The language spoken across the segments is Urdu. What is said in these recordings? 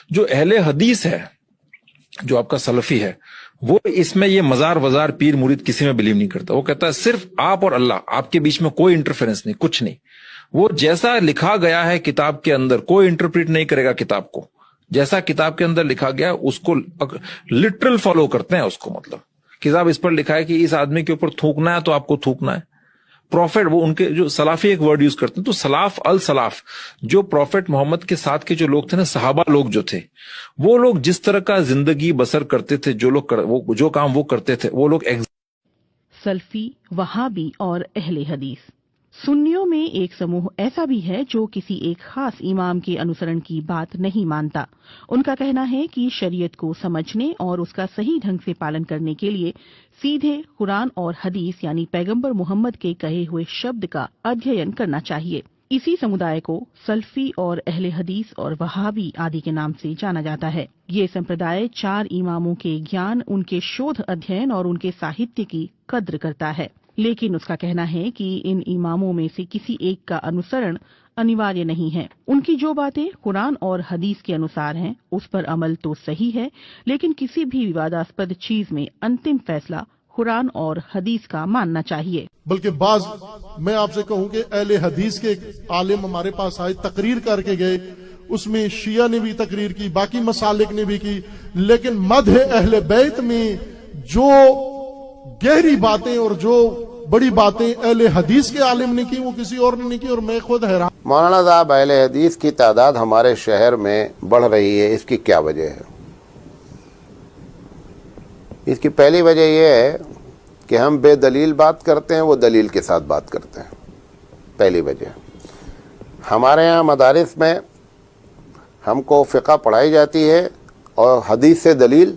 جو اہل حدیث ہے، جو آپ کا سلفی ہے، وہ اس میں یہ مزار وزار پیر مرید کسی میں بلیو نہیں کرتا. وہ کہتا ہے صرف آپ اور اللہ، آپ کے بیچ میں کوئی انٹرفیرنس نہیں، کچھ نہیں. وہ جیسا لکھا گیا ہے کتاب کے اندر، کوئی انٹرپریٹ نہیں کرے گا کتاب کو. جیسا کتاب کے اندر لکھا گیا اس کو لٹرل فالو کرتے ہیں. اس کو مطلب کتاب اس پر لکھا ہے کہ اس آدمی کے اوپر تھوکنا ہے تو آپ کو تھوکنا ہے. پروفیٹ، وہ ان کے جو سلافی ایک ورڈ یوز کرتے ہیں، تو سلاف السلاف، جو پروفیٹ محمد کے ساتھ کے جو لوگ تھے نا، صحابہ لوگ جو تھے، وہ لوگ جس طرح کا زندگی بسر کرتے تھے، جو کام وہ کرتے تھے، وہ لوگ سلفی، وہابی اور اہل حدیث. سنیوں میں ایک سموہ ایسا بھی ہے جو کسی ایک خاص امام کے انوسرن کی بات نہیں مانتا. ان کا کہنا ہے کہ شریعت کو سمجھنے اور اس کا صحیح ڈھنگ سے پالن کرنے کے لیے سیدھے قرآن اور حدیث یعنی پیغمبر محمد کے کہے ہوئے شبد کا ادھین کرنا چاہیے. اسی سمدائے کو سلفی اور اہل حدیث اور وہابی آدی کے نام سے جانا جاتا ہے. یہ سمپردائے 4 اماموں کے گیان، ان کے شودھ ادھین اور ان کے ساہتیہ کی قدر کرتا ہے. لیکن اس کا کہنا ہے کہ ان اماموں میں سے کسی ایک کا انوسرن انیواریہ نہیں ہے. ان کی جو باتیں قرآن اور حدیث کے انوسار ہیں اس پر عمل تو صحیح ہے، لیکن کسی بھی وواداسپد چیز میں انتم فیصلہ قرآن اور حدیث کا ماننا چاہیے. بلکہ بعض میں آپ سے کہوں کہ اہل حدیث کے عالم ہمارے پاس آئے، تقریر کر کے گئے، اس میں شیعہ نے بھی تقریر کی، باقی مسالک نے بھی کی، لیکن مدح اہل بیت میں جو گہری باتیں اور جو بڑی باتیں اہل حدیث کے عالم نے کی وہ کسی اور نے نہیں کی. اور میں خود حیران. مولانا صاحب، اہل حدیث کی تعداد ہمارے شہر میں بڑھ رہی ہے، اس کی کیا وجہ ہے؟ اس کی پہلی وجہ یہ ہے کہ ہم بے دلیل بات کرتے ہیں، وہ دلیل کے ساتھ بات کرتے ہیں. پہلی وجہ. ہمارے ہاں مدارس میں ہم کو فقہ پڑھائی جاتی ہے اور حدیث سے دلیل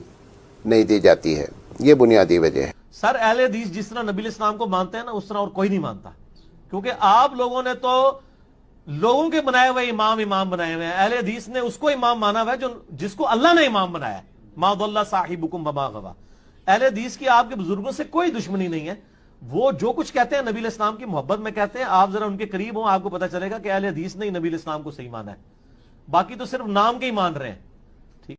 نہیں دی جاتی ہے. یہ بنیادی وجہ ہے. سر، اہل حدیث جس طرح نبی الاسلام کو مانتے ہیں نا، اس طرح اور کوئی نہیں مانتا. کیونکہ آپ لوگوں نے تو لوگوں کے بنائے ہوئے امام بنائے ہوئے ہیں. اہل حدیث نے اس کو امام مانا ہوا ہے جس کو اللہ نے امام بنایا ہے. ما ضل صاحبکم وما غوی. اہل حدیث کی آپ کے بزرگوں سے کوئی دشمنی نہیں ہے. وہ جو کچھ کہتے ہیں نبی الاسلام کی محبت میں کہتے ہیں. آپ ذرا ان کے قریب ہوں، آپ کو پتہ چلے گا کہ اہل حدیث نے نبی الاسلام کو صحیح مانا ہے. باقی تو صرف نام کے ہی مان رہے ہیں. ٹھیک.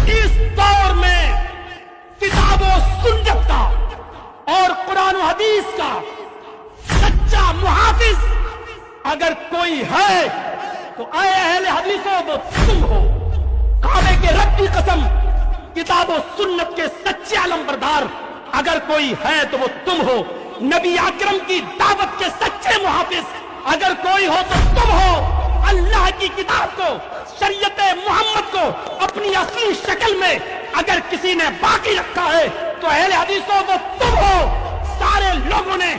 اس دور میں کتاب و سنت کا اور قرآن و حدیث کا سچا محافظ اگر کوئی ہے تو اے اہل حدیثوں وہ تم ہو. کعبے کے رب کی قسم، کتاب و سنت کے سچے علمبردار اگر کوئی ہے تو وہ تم ہو. نبی اکرم کی دعوت کے سچے محافظ اگر کوئی ہو تو تم ہو. اللہ کی کتاب کو، شریعت محمد کو اپنی اصلی شکل میں اگر کسی نے باقی رکھا ہے تو اہل حدیثوں وہ تم ہو. سارے لوگوں نے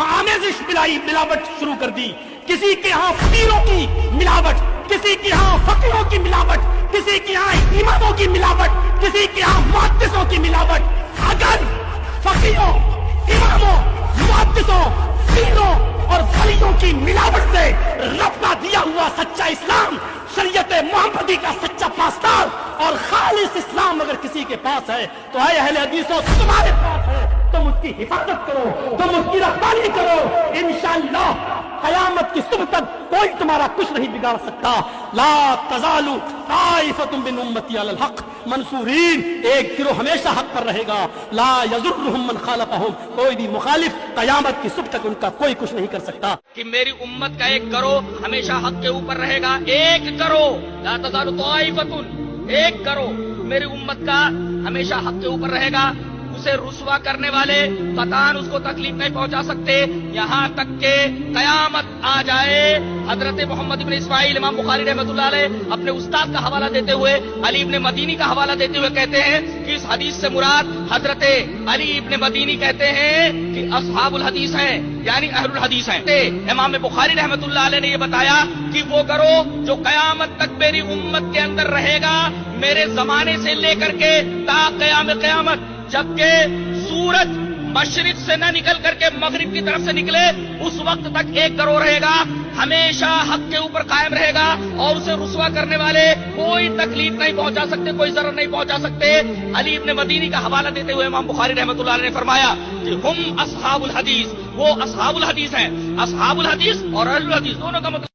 آمیزش ملاوٹ شروع کر دی. کسی کے ہاں پیروں کی ملاوٹ، کسی کے ہاں فقیہوں کی ملاوٹ، کسی کے ہاں اماموں کی ملاوٹ، کسی کے ہاں محدثوں کی ملاوٹ. اگر فقیہوں، اماموں، محدثوں، پیروں اور ولیوں کی ملاوٹ سے رب کا دیا ہوا سچا اسلام، شریعت محمدی کا سچا پاسدار اور خالص اسلام اگر کسی کے پاس ہے تو اے اہل حدیثوں تمہارے پاس ہے. تم اس کی حفاظت کرو، تم اس کی رکھوالی کرو. انشاءاللہ قیامت کی صبح تک کوئی تمہارا کچھ نہیں بگاڑ سکتا. لا تزال طائفۃ من امتی علی الحق منصورین. ایک گروہ ہمیشہ حق پر رہے گا. لا یضرهم من خالفهم. کوئی بھی مخالف قیامت کی صبح تک ان کا کوئی کچھ نہیں کر سکتا. کہ میری امت کا ایک گروہ ہمیشہ حق کے اوپر رہے گا. ایک گروہ، لا تزال طائفۃ، ایک گروہ میری امت کا ہمیشہ حق کے اوپر رہے گا. اسے رسوا کرنے والے قطعاً اس کو تکلیف نہیں پہنچا سکتے یہاں تک کہ قیامت آ جائے. حضرت محمد ابن اسماعیل امام بخاری رحمۃ اللہ علیہ اپنے استاد کا حوالہ دیتے ہوئے، علی ابن مدینی کا حوالہ دیتے ہوئے کہتے ہیں کہ اس حدیث سے مراد حضرت علی ابن مدینی کہتے ہیں کہ اصحاب الحدیث ہیں، یعنی اہل الحدیث ہیں. امام بخاری رحمۃ اللہ علیہ نے یہ بتایا کہ وہ گروہ جو قیامت تک میری امت کے اندر رہے گا، میرے زمانے سے لے کر کے تا قیام قیامت، جبکہ سورج مشرق سے نہ نکل کر کے مغرب کی طرف سے نکلے، اس وقت تک ایک گروہ رہے گا، ہمیشہ حق کے اوپر قائم رہے گا اور اسے رسوا کرنے والے کوئی تکلیف نہیں پہنچا سکتے، کوئی ضرر نہیں پہنچا سکتے. علی ابن مدینی کا حوالہ دیتے ہوئے امام بخاری رحمۃ اللہ علیہ نے فرمایا کہ ہم اصحاب الحدیث، وہ اصحاب الحدیث ہیں. اصحاب الحدیث اور اہل الحدیث دونوں کا مطلب